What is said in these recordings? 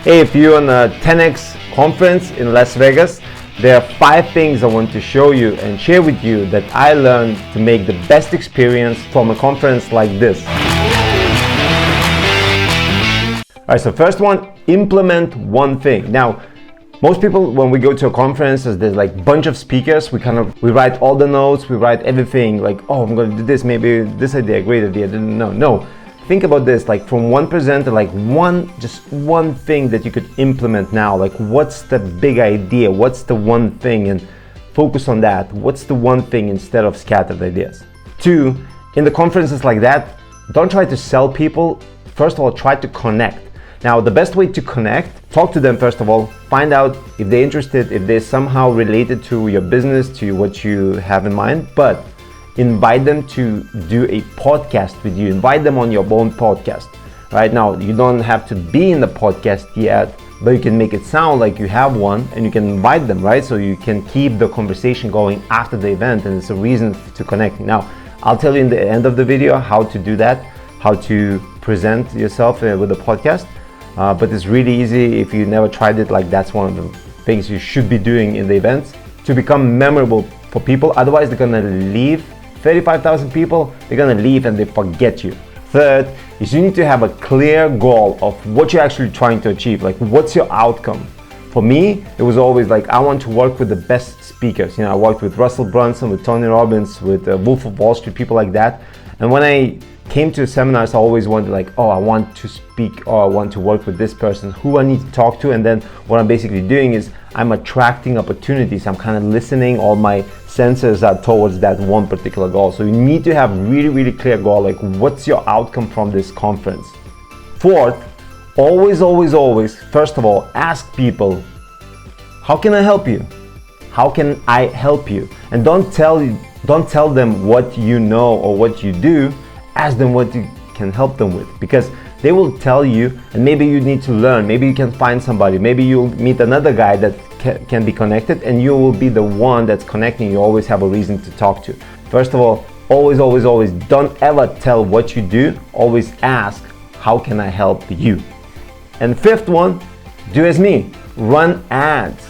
Hey, if you're on a 10X conference in Las Vegas, there are 5 things I want to show you and share with you that I learned to make the best experience from a conference like this. Alright, so first one, implement one thing. Now, most people, when we go to a conference, there's like a bunch of speakers, we write all the notes, we write everything, like, oh, I'm going to do this, maybe this idea, great idea, no. Think about this, like from one presenter, like just one thing that you could implement now, like what's the big idea, what's the one thing, and focus on that. What's the one thing instead of scattered ideas? 2, in the conferences like that, don't try to sell people. First of all, try to connect. Now, the best way to connect, talk to them first of all, find out if they're interested, if they're somehow related to your business, to what you have in mind, but invite them to do a podcast with you. Invite them on your own podcast. Right now, you don't have to be in the podcast yet, but you can make it sound like you have one and you can invite them, right? So you can keep the conversation going after the event, and it's a reason to connect. Now, I'll tell you in the end of the video how to do that, how to present yourself with a podcast. But it's really easy. If you never tried it, like that's one of the things you should be doing in the events to become memorable for people. Otherwise, they're gonna leave. 35,000 people, they're gonna leave and they forget you. Third is you need to have a clear goal of what you're actually trying to achieve. Like, what's your outcome? For me, it was always like, I want to work with the best speakers. You know, I worked with Russell Brunson, with Tony Robbins, with Wolf of Wall Street, people like that. And when I came to seminars, I always wanted like, oh, I want to speak, or I want to work with this person, who I need to talk to. And then what I'm basically doing is I'm attracting opportunities. I'm kind of listening, all my senses are towards that one particular goal. So you need to have really clear goal, like what's your outcome from this conference. Fourth, always, first of all, ask people, how can I help you? How can I help you? And don't tell them what you know or what you do. Ask them what you can help them with, because they will tell you, and maybe you need to learn, maybe you can find somebody, maybe you'll meet another guy that can be connected, and you will be the one that's connecting. You always have a reason to talk to. First of all, always, don't ever tell what you do. Always ask, how can I help you? And fifth one, do as me, run ads.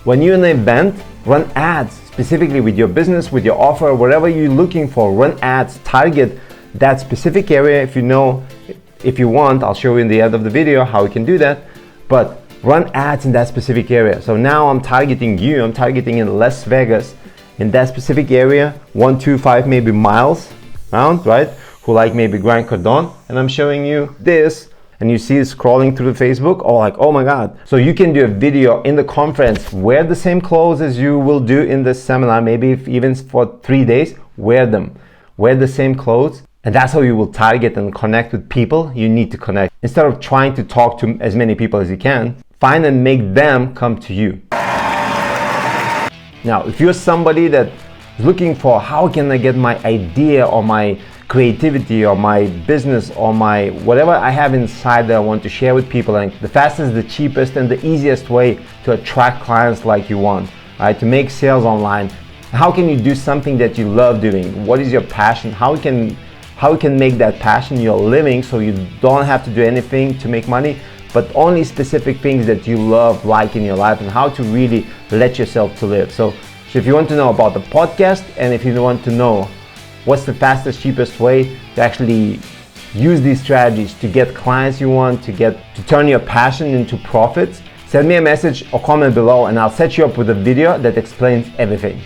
When you're in an event, run ads, specifically with your business, with your offer, whatever you're looking for, run ads, target that specific area. If you want, I'll show you in the end of the video how you can do that, but run ads in that specific area. So now I'm targeting you, I'm targeting in Las Vegas, in that specific area, 1, 2, 5 maybe miles around, right? Who like maybe Grant Cardone, and I'm showing you this, and you see it scrolling through the Facebook, or like, oh my God. So you can do a video in the conference, wear the same clothes as you will do in the seminar, maybe if even for 3 days, wear them. Wear the same clothes. And that's how you will target and connect with people you need to connect. Instead of trying to talk to as many people as you can, find and make them come to you. Now, if you're somebody that is looking for how can I get my idea or my creativity or my business or my whatever I have inside that I want to share with people, and the fastest, the cheapest, and the easiest way to attract clients like you want, right? To make sales online. How can you do something that you love doing? What is your passion? How you can make that passion your living, so you don't have to do anything to make money, but only specific things that you love, like in your life, and how to really let yourself to live. So if you want to know about the podcast, and if you want to know what's the fastest, cheapest way to actually use these strategies to get clients you want, to turn your passion into profits, send me a message or comment below, and I'll set you up with a video that explains everything.